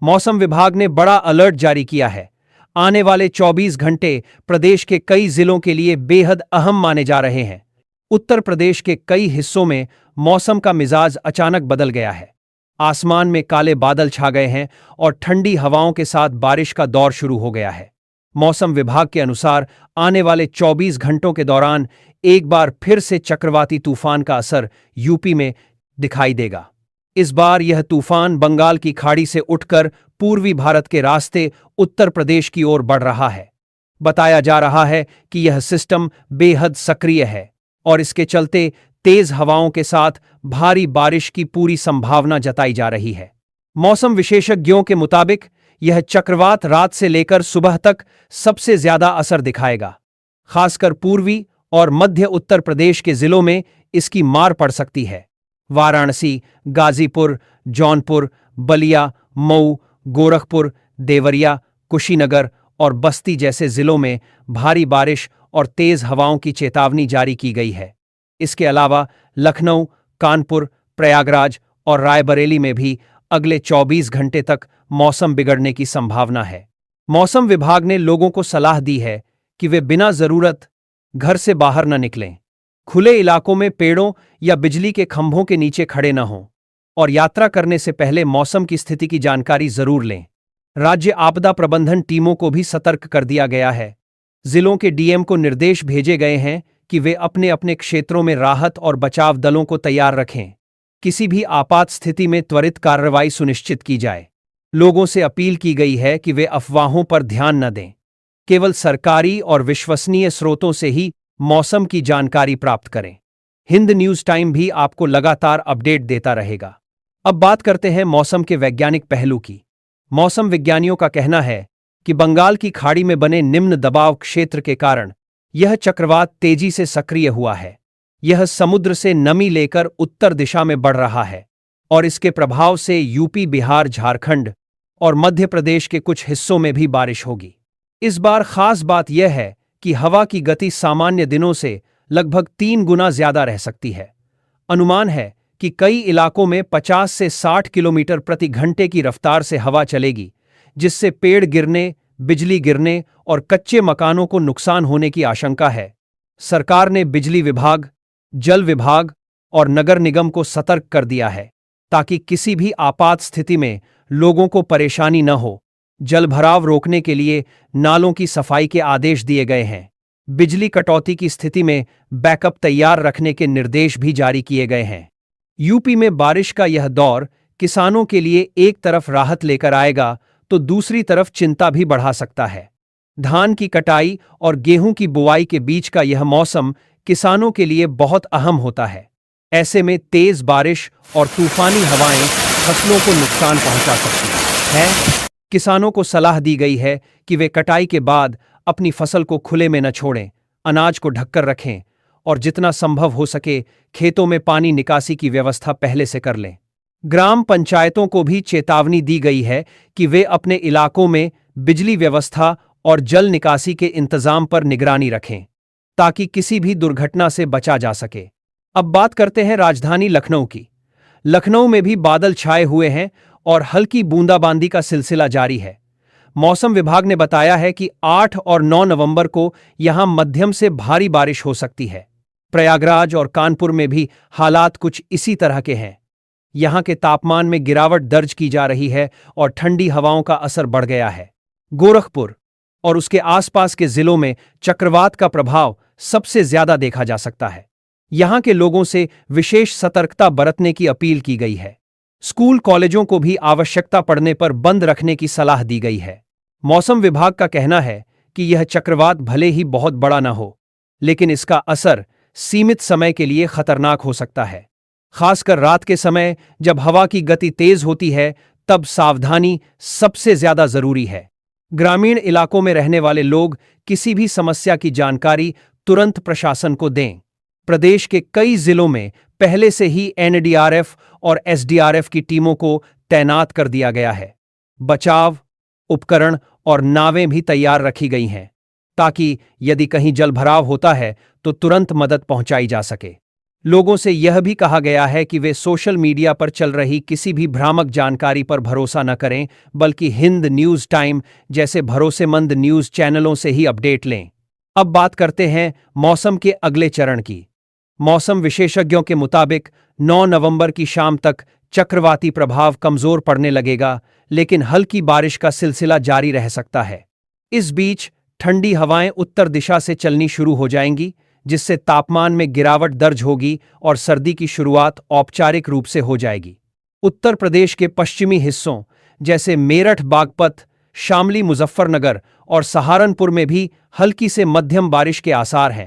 मौसम विभाग ने बड़ा अलर्ट जारी किया है। आने वाले 24 घंटे प्रदेश के कई जिलों के लिए बेहद अहम माने जा रहे हैं। उत्तर प्रदेश के कई हिस्सों में मौसम का मिजाज अचानक बदल गया है। आसमान में काले बादल छा गए हैं और ठंडी हवाओं के साथ बारिश का दौर शुरू हो गया है। मौसम विभाग के अनुसार आने वाले 24 घंटों के दौरान एक बार फिर से चक्रवाती तूफान का असर यूपी में दिखाई देगा। इस बार यह तूफान बंगाल की खाड़ी से उठकर पूर्वी भारत के रास्ते उत्तर प्रदेश की ओर बढ़ रहा है। बताया जा रहा है कि यह सिस्टम बेहद सक्रिय है और इसके चलते तेज हवाओं के साथ भारी बारिश की पूरी संभावना जताई जा रही है। मौसम विशेषज्ञों के मुताबिक यह चक्रवात रात से लेकर सुबह तक सबसे ज्यादा असर दिखाएगा। खासकर पूर्वी और मध्य उत्तर प्रदेश के जिलों में इसकी मार पड़ सकती है। वाराणसी, गाजीपुर, जौनपुर, बलिया, मऊ, गोरखपुर, देवरिया, कुशीनगर और बस्ती जैसे जिलों में भारी बारिश और तेज हवाओं की चेतावनी जारी की गई है। इसके अलावा लखनऊ, कानपुर, प्रयागराज और रायबरेली में भी अगले 24 घंटे तक मौसम बिगड़ने की संभावना है। मौसम विभाग ने लोगों को सलाह दी है कि वे बिना जरूरत घर से बाहर न निकलें, खुले इलाकों में पेड़ों या बिजली के खंभों के नीचे खड़े न हों और यात्रा करने से पहले मौसम की स्थिति की जानकारी जरूर लें। राज्य आपदा प्रबंधन टीमों को भी सतर्क कर दिया गया है। जिलों के डीएम को निर्देश भेजे गए हैं कि वे अपने अपने क्षेत्रों में राहत और बचाव दलों को तैयार रखें। किसी भी आपात स्थिति में त्वरित कार्रवाई सुनिश्चित की जाए। लोगों से अपील की गई है कि वे अफवाहों पर ध्यान न दें। केवल सरकारी और विश्वसनीय स्रोतों से ही मौसम की जानकारी प्राप्त करें। हिंद न्यूज टाइम भी आपको लगातार अपडेट देता रहेगा। अब बात करते हैं मौसम के वैज्ञानिक पहलू की। मौसम विज्ञानियों का कहना है कि बंगाल की खाड़ी में बने निम्न दबाव क्षेत्र के कारण यह चक्रवात तेजी से सक्रिय हुआ है। यह समुद्र से नमी लेकर उत्तर दिशा में बढ़ रहा है और इसके प्रभाव से यूपी, बिहार, झारखंड और मध्य प्रदेश के कुछ हिस्सों में भी बारिश होगी। इस बार खास बात यह है कि हवा की गति सामान्य दिनों से लगभग 3 गुना ज्यादा रह सकती है। अनुमान है कि कई इलाकों में 50 से 60 किलोमीटर प्रति घंटे की रफ्तार से हवा चलेगी, जिससे पेड़ गिरने, बिजली गिरने और कच्चे मकानों को नुकसान होने की आशंका है। सरकार ने बिजली विभाग, जल विभाग और नगर निगम को सतर्क कर दिया है ताकि किसी भी आपात स्थिति में लोगों को परेशानी न हो। जलभराव रोकने के लिए नालों की सफाई के आदेश दिए गए हैं। बिजली कटौती की स्थिति में बैकअप तैयार रखने के निर्देश भी जारी किए गए हैं। यूपी में बारिश का यह दौर किसानों के लिए एक तरफ राहत लेकर आएगा तो दूसरी तरफ चिंता भी बढ़ा सकता है। धान की कटाई और गेहूं की बुआई के बीच का यह मौसम किसानों के लिए बहुत अहम होता है। ऐसे में तेज बारिश और तूफानी हवाएं फसलों को नुकसान पहुंचा सकती हैं। किसानों को सलाह दी गई है कि वे कटाई के बाद अपनी फसल को खुले में न छोड़ें, अनाज को ढककर रखें और जितना संभव हो सके खेतों में पानी निकासी की व्यवस्था पहले से कर लें। ग्राम पंचायतों को भी चेतावनी दी गई है कि वे अपने इलाकों में बिजली व्यवस्था और जल निकासी के इंतजाम पर निगरानी रखें ताकि किसी भी दुर्घटना से बचा जा सके। अब बात करते हैं राजधानी लखनऊ की। लखनऊ में भी बादल छाए हुए हैं और हल्की बूंदाबांदी का सिलसिला जारी है। मौसम विभाग ने बताया है कि 8 और 9 नवंबर को यहां मध्यम से भारी बारिश हो सकती है। प्रयागराज और कानपुर में भी हालात कुछ इसी तरह के हैं। यहां के तापमान में गिरावट दर्ज की जा रही है और ठंडी हवाओं का असर बढ़ गया है। गोरखपुर और उसके आसपास के जिलों में चक्रवात का प्रभाव सबसे ज्यादा देखा जा सकता है। यहां के लोगों से विशेष सतर्कता बरतने की अपील की गई है। स्कूल कॉलेजों को भी आवश्यकता पड़ने पर बंद रखने की सलाह दी गई है। मौसम विभाग का कहना है कि यह चक्रवात भले ही बहुत बड़ा न हो, लेकिन इसका असर सीमित समय के लिए खतरनाक हो सकता है। खासकर रात के समय जब हवा की गति तेज होती है, तब सावधानी सबसे ज्यादा जरूरी है। ग्रामीण इलाकों में रहने वाले लोग किसी भी समस्या की जानकारी तुरंत प्रशासन को दें। प्रदेश के कई जिलों में पहले से ही एनडीआरएफ और एसडीआरएफ की टीमों को तैनात कर दिया गया है। बचाव उपकरण और नावें भी तैयार रखी गई हैं ताकि यदि कहीं जलभराव होता है तो तुरंत मदद पहुंचाई जा सके। लोगों से यह भी कहा गया है कि वे सोशल मीडिया पर चल रही किसी भी भ्रामक जानकारी पर भरोसा न करें, बल्कि हिंद न्यूज़ टाइम जैसे भरोसेमंद न्यूज़ चैनलों से ही अपडेट लें। अब बात करते हैं मौसम के अगले चरण की। मौसम विशेषज्ञों के मुताबिक 9 नवंबर की शाम तक चक्रवाती प्रभाव कमजोर पड़ने लगेगा, लेकिन हल्की बारिश का सिलसिला जारी रह सकता है। इस बीच ठंडी हवाएं उत्तर दिशा से चलनी शुरू हो जाएंगी, जिससे तापमान में गिरावट दर्ज होगी और सर्दी की शुरुआत औपचारिक रूप से हो जाएगी। उत्तर प्रदेश के पश्चिमी हिस्सों जैसे मेरठ, बागपत, शामली, मुजफ्फरनगर और सहारनपुर में भी हल्की से मध्यम बारिश के आसार हैं।